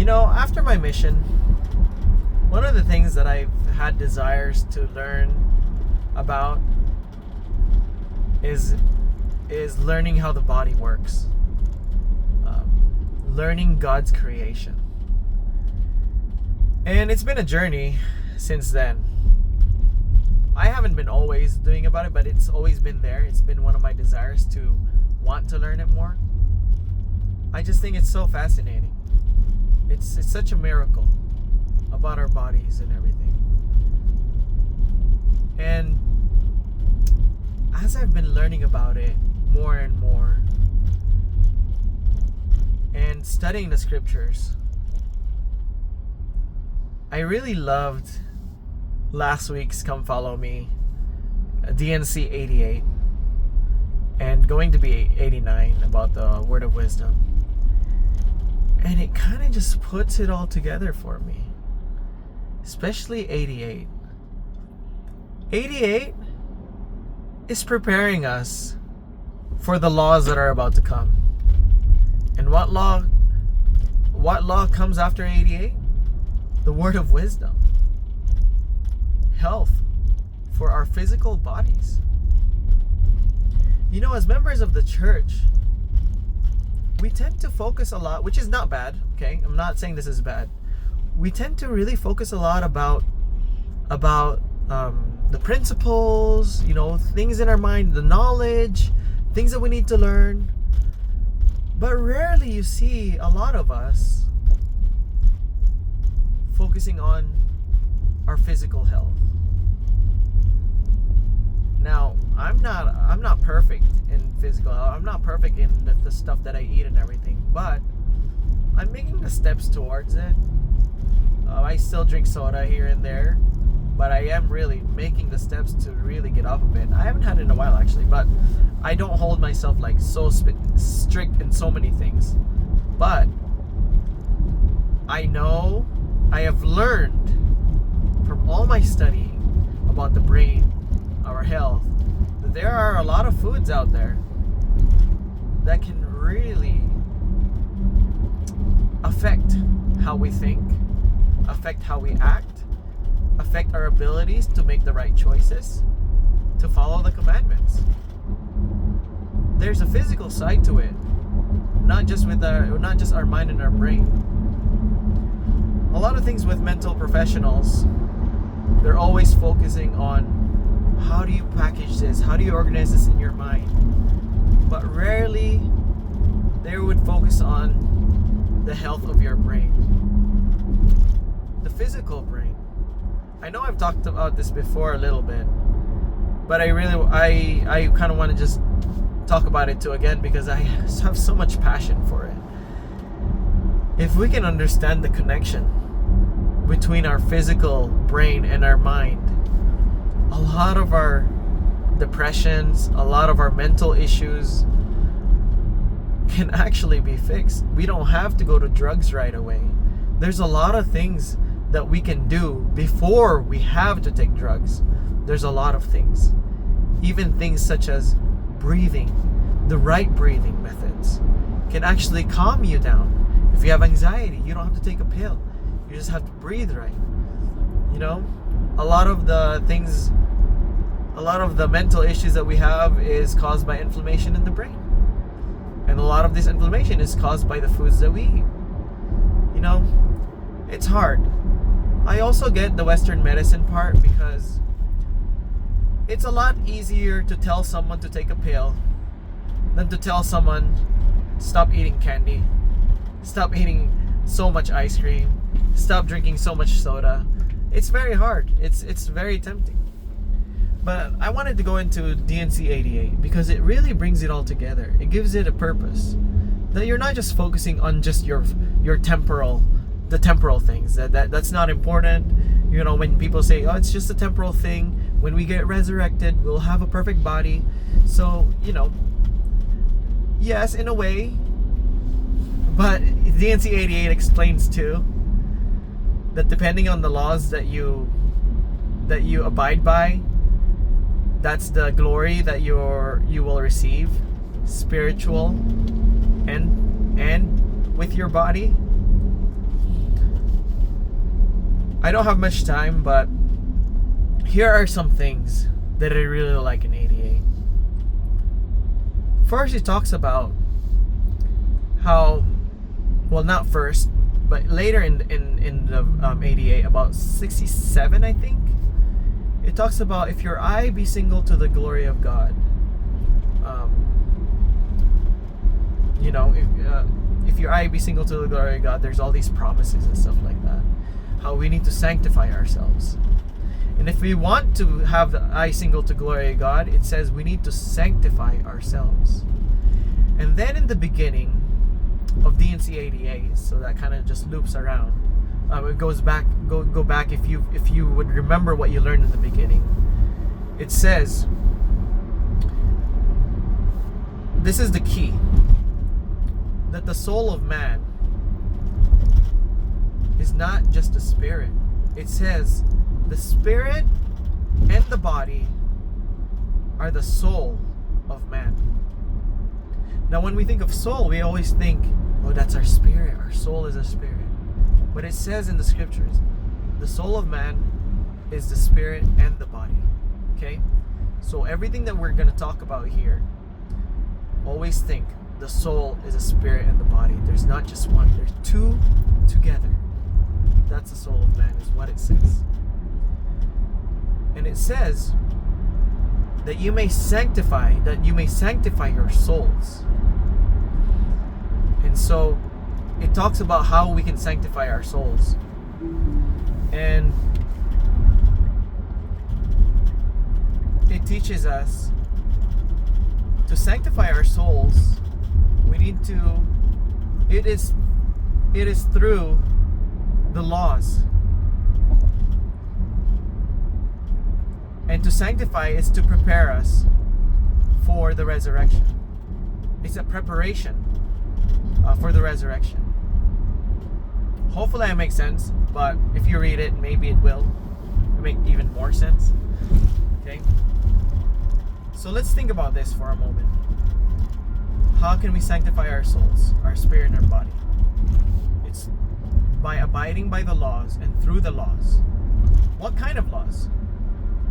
After my mission, one of the things that I've had desires to learn about is learning how the body works, learning God's creation. And it's been a journey since then. I haven't been always doing about it, but it's always been there. It's been one of my desires to want to learn it more. I just think it's so fascinating. It's such a miracle about our bodies and everything. And as I've been learning about it more and more and studying the scriptures, I really loved last week's Come Follow Me, DNC 88, and going to be 89 about the Word of Wisdom. And it kind of just puts it all together for me. Especially 88. 88 is preparing us for the laws that are about to come. And what law comes after 88? The Word of Wisdom. Health for our physical bodies. As members of the church, we tend to focus a lot, which is not bad, okay? I'm not saying this is bad. We tend to really focus a lot about the principles, things in our mind, the knowledge, things that we need to learn. But rarely you see a lot of us focusing on our physical health. Now, I'm not perfect in physical health. I'm not perfect in the stuff that I eat and everything, but I'm making the steps towards it. I still drink soda here and there, but I am really making the steps to really get off of it. I haven't had it in a while actually, but I don't hold myself like so strict in so many things. But I know I have learned from all my studying about the brain, our health, that there are a lot of foods out there that can really affect how we think, affect how we act, affect our abilities to make the right choices, to follow the commandments. There's a physical side to it, not just our mind and our brain. A lot of things with mental professionals, they're always focusing on how do you package this, how do you organize this in your mind, but rarely they would focus on the health of your brain, the physical brain. I know I've talked about this before a little bit, but I kind of want to just talk about it too again because I have so much passion for it. If we can understand the connection between our physical brain and our mind, a lot of our depressions, a lot of our mental issues can actually be fixed. We don't have to go to drugs right away. There's a lot of things that we can do before we have to take drugs. There's a lot of things. Even things such as breathing, the right breathing methods can actually calm you down. If you have anxiety, you don't have to take a pill. You just have to breathe right. A lot of the mental issues that we have is caused by inflammation in the brain. And a lot of this inflammation is caused by the foods that we eat. It's hard. I also get the Western medicine part because it's a lot easier to tell someone to take a pill than to tell someone stop eating candy, stop eating so much ice cream, stop drinking so much soda. It's very hard. It's very tempting. But I wanted to go into DNC 88 because it really brings it all together. It gives it a purpose. That you're not just focusing on just your temporal things. That's not important. When people say, oh, it's just a temporal thing. When we get resurrected, we'll have a perfect body. So, yes, in a way. But DNC 88 explains too that depending on the laws that you abide by, that's the glory that you will receive, spiritual and with your body. I don't have much time, but here are some things that I really like in 88. First, it talks about how, well, not first, but later in the 88, about 67, I think, it talks about if your eye be single to the glory of God. If your eye be single to the glory of God, there's all these promises and stuff like that. How we need to sanctify ourselves. And if we want to have the eye single to glory of God, it says we need to sanctify ourselves. And then in the beginning of D&C 88, so that kind of just loops around. It goes back. Go back if you would remember what you learned in the beginning. It says, this is the key, that the soul of man is not just a spirit. It says the spirit and the body are the soul of man. Now when we think of soul, we always think, oh, that's our spirit. Our soul is a spirit. But it says in the scriptures, the soul of man is the spirit and the body. Okay? So everything that we're going to talk about here, always think the soul is a spirit and the body. There's not just one. There's two together. That's the soul of man, is what it says. And it says that you may sanctify your souls. And so it talks about how we can sanctify our souls. And it teaches us to sanctify our souls. We need to, it is through the laws. And to sanctify is to prepare us for the resurrection. It's a preparation for the resurrection. Hopefully that makes sense, but if you read it, maybe it will make even more sense. Okay? So let's think about this for a moment. How can we sanctify our souls, our spirit and our body? It's by abiding by the laws and through the laws. What kind of laws?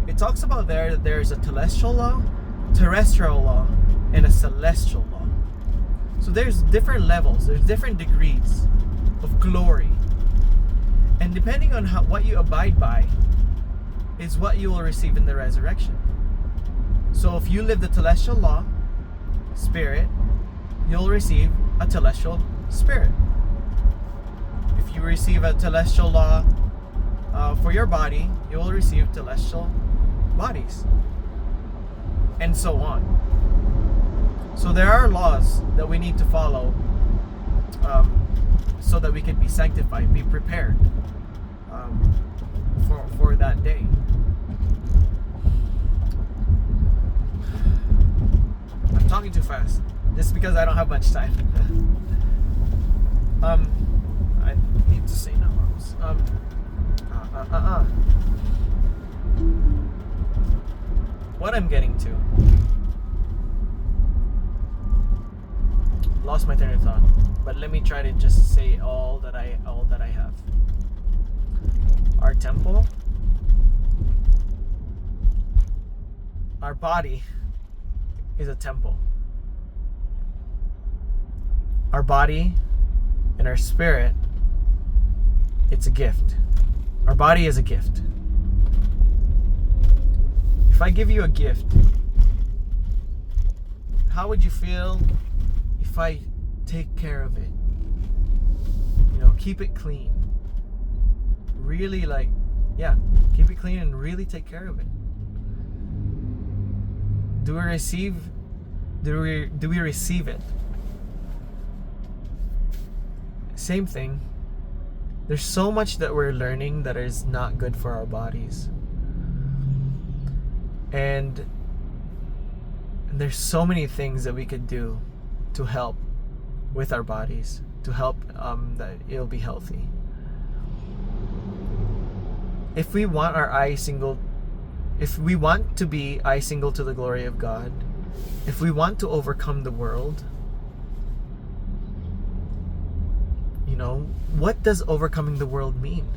It talks about there that there is a terrestrial law, and a celestial law. So there's different levels, there's different degrees of glory. And depending on what you abide by is what you will receive in the resurrection. So if you live the telestial law, spirit, you'll receive a telestial spirit. If you receive a telestial law for your body, you will receive telestial bodies. And so on. So there are laws that we need to follow so that we can be sanctified, be prepared for that day. I'm talking too fast. Just because I don't have much time. I need to say numbers. What I'm getting to. Lost my train of thought. But let me try to just say all that I have. Our temple, our body is a temple. Our body and our spirit, it's a gift. Our body is a gift. If I give you a gift, how would you feel if I take care of it? Keep it clean. Really keep it clean and really take care of it. Do we receive it? Same thing. There's so much that we're learning that is not good for our bodies. And there's so many things that we could do to help with our bodies, to help that it'll be healthy. If we want to be eye single to the glory of God, if we want to overcome the world, what does overcoming the world mean?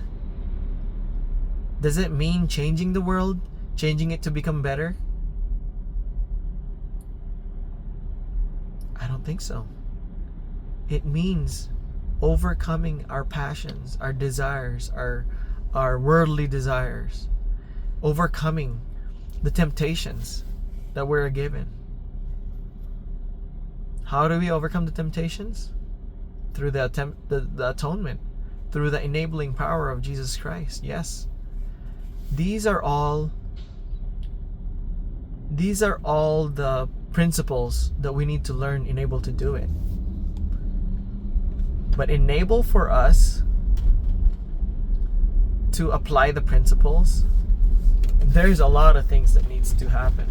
Does it mean changing the world? Changing it to become better? I don't think so. It means overcoming our passions, our desires, our worldly desires. Overcoming the temptations that we're given. How do we overcome the temptations? Through the atonement, through the enabling power of Jesus Christ. Yes. These are all the principles that we need to learn and able to do it. But enable for us to apply the principles, there's a lot of things that needs to happen.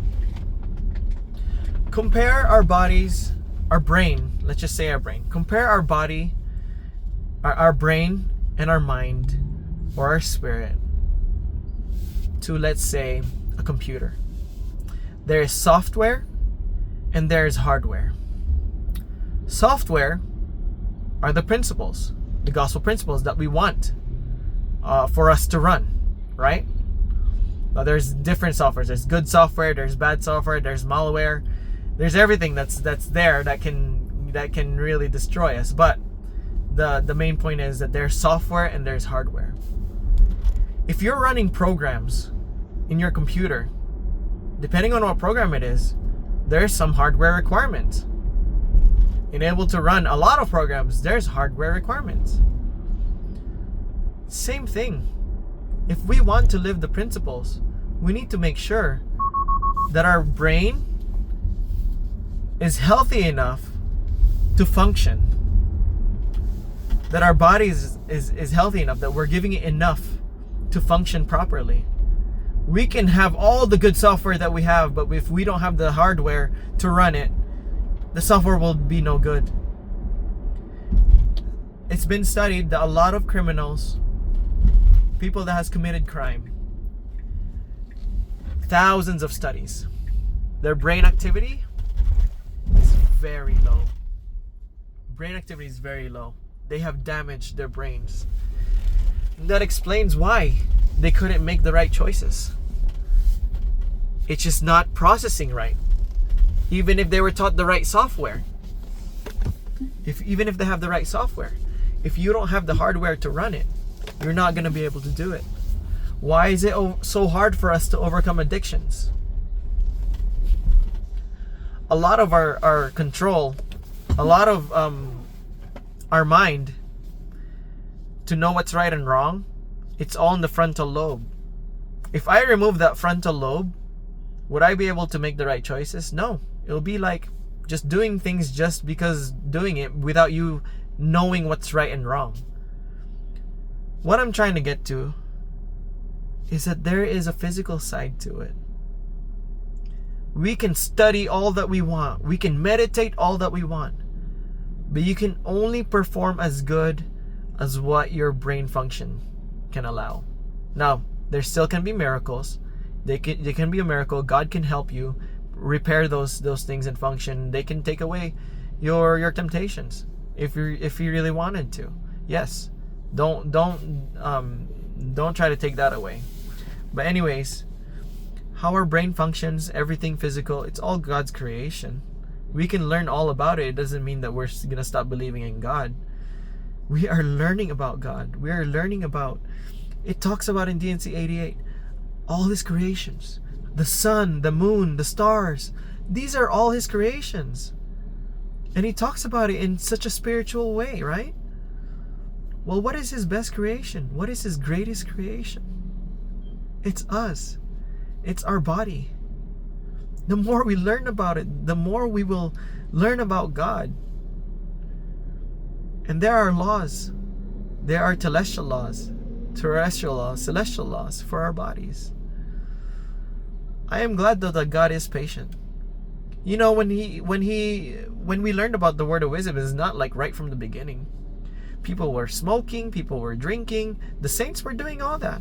Compare our bodies, our brain, let's just say our brain. Compare our body, our brain and our mind or our spirit to, let's say, a computer. There is software and there is hardware. Software are the principles, the gospel principles that we want for us to run, right? Now, there's different softwares. There's good software, there's bad software, there's malware. There's everything that's there that can really destroy us. But the main point is that there's software and there's hardware. If you're running programs in your computer, depending on what program it is, there's some hardware requirements. In able to run a lot of programs, there's hardware requirements. Same thing. If we want to live the principles, we need to make sure that our brain is healthy enough to function. That our body is healthy enough, that we're giving it enough to function properly. We can have all the good software that we have, but if we don't have the hardware to run it, the software will be no good. It's been studied that a lot of criminals, people that has committed crime, thousands of studies, their brain activity is very low. Brain activity is very low. They have damaged their brains. And that explains why they couldn't make the right choices. It's just not processing right. Even if they were taught the right software. Even if they have the right software. If you don't have the hardware to run it, you're not going to be able to do it. Why is it so hard for us to overcome addictions? A lot of our control, a lot of our mind to know what's right and wrong, it's all in the frontal lobe. If I remove that frontal lobe, would I be able to make the right choices? No. It'll be like just doing things just because doing it without you knowing what's right and wrong. What I'm trying to get to is that there is a physical side to it. We can study all that we want. We can meditate all that we want. But you can only perform as good as what your brain function can allow. Now, there still can be miracles. They can be a miracle. God can help you repair those things and function. They can take away your temptations if you really wanted to. Yes. Don't try to take that away. But anyways, how our brain functions, everything physical, it's all God's creation. We can learn all about it. It doesn't mean that we're going to stop believing in God. We are learning about God. We are learning about, it talks about in D&C 88, all His creations. The sun, the moon, the stars. These are all His creations. And He talks about it in such a spiritual way, right? Well, what is His best creation? What is His greatest creation? It's us. It's our body. The more we learn about it, the more we will learn about God. And there are laws. There are celestial laws, celestial laws for our bodies. I am glad though that God is patient. You know, when we learned about the word of wisdom, it's not like right from the beginning. People were smoking, people were drinking. The saints were doing all that.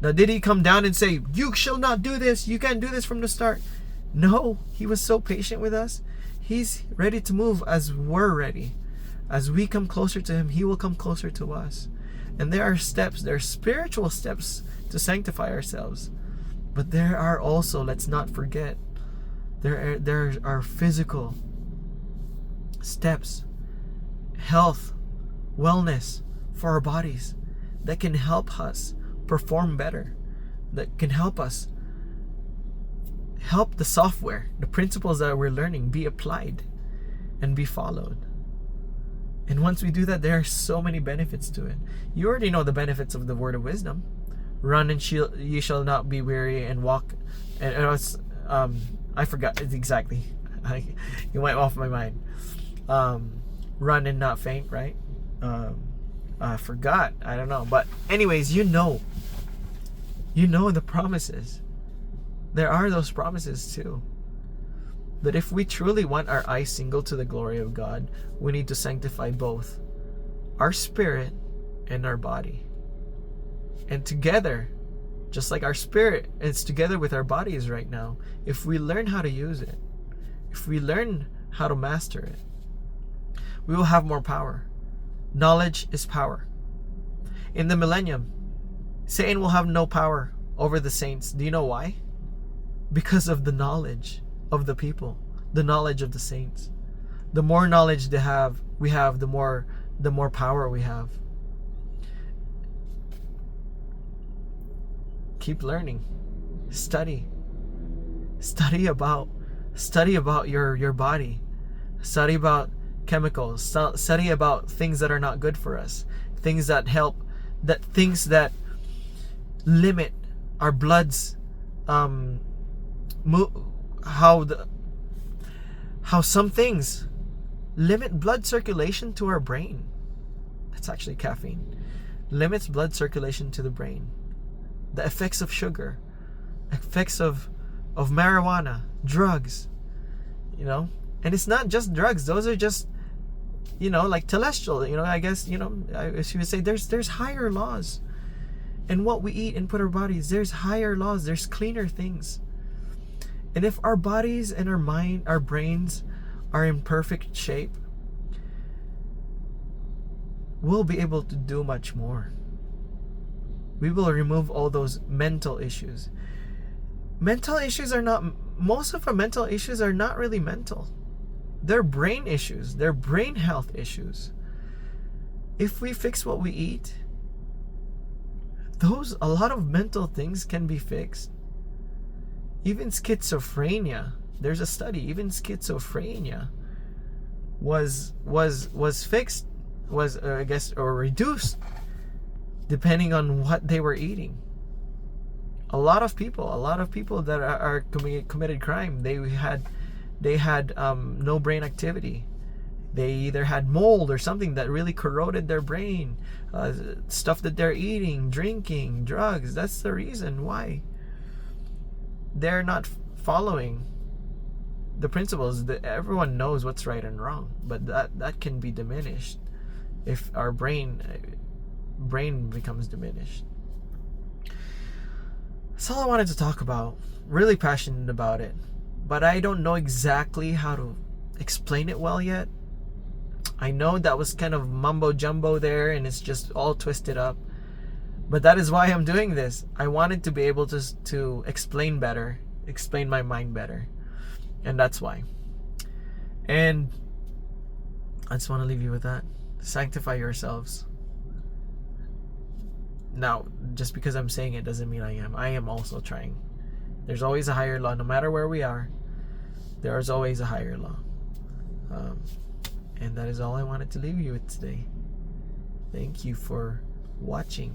Now, did He come down and say, "You shall not do this, you can't do this" from the start? No, He was so patient with us. He's ready to move as we're ready. As we come closer to Him, He will come closer to us. And there are steps, there are spiritual steps to sanctify ourselves. But there are also, let's not forget, there are physical steps, health, wellness for our bodies that can help us perform better, that can help us help the software, the principles that we're learning be applied and be followed. And once we do that, there are so many benefits to it. You already know the benefits of the word of wisdom. Run and ye shall not be weary, and walk. And it was, I forgot exactly. You went off my mind. Run and not faint, right? I forgot. I don't know. But anyways, you know the promises. There are those promises too. That if we truly want our eyes single to the glory of God, we need to sanctify both our spirit and our body. And together, just like our spirit is together with our bodies right now, if we learn how to use it, if we learn how to master it, we will have more power. Knowledge is power. In the millennium, Satan will have no power over the saints. Do you know why? Because of the knowledge of the people, the knowledge of the saints. The more knowledge we have, the more power we have. Keep learning. Study about your body. Study about chemicals. Study about things that are not good for us. Things that things that limit our blood's how some things limit blood circulation to our brain. That's actually caffeine. Limits blood circulation to the brain. The effects of sugar, effects of marijuana, drugs, and it's not just drugs. Those are just, like cholesterol. I guess, as you would say, there's higher laws. And what we eat and put our bodies, there's higher laws. There's cleaner things. And if our bodies and our mind, our brains are in perfect shape, we'll be able to do much more. We will remove all those mental issues. Most of our mental issues are not really mental. They're brain issues. They're brain health issues. If we fix what we eat, a lot of mental things can be fixed. Even schizophrenia, there's a study, even schizophrenia was fixed, or reduced depending on what they were eating. A lot of people that are committed crime, they had no brain activity. They either had mold or something that really corroded their brain. Stuff that they're eating, drinking, drugs. That's the reason why they're not following the principles. That everyone knows what's right and wrong, but that can be diminished if our brain becomes diminished. That's all I wanted to talk about. Really passionate about it, but I don't know exactly how to explain it well yet. I know that was kind of mumbo jumbo there, and it's just all twisted up. But that is why I'm doing this. I wanted to be able to explain better, explain my mind better. And that's why. And I just want to leave you with that. Sanctify yourselves. Now, just because I'm saying it doesn't mean I am. I am also trying. There's always a higher law. No matter where we are, there is always a higher law. And that is all I wanted to leave you with today. Thank you for watching.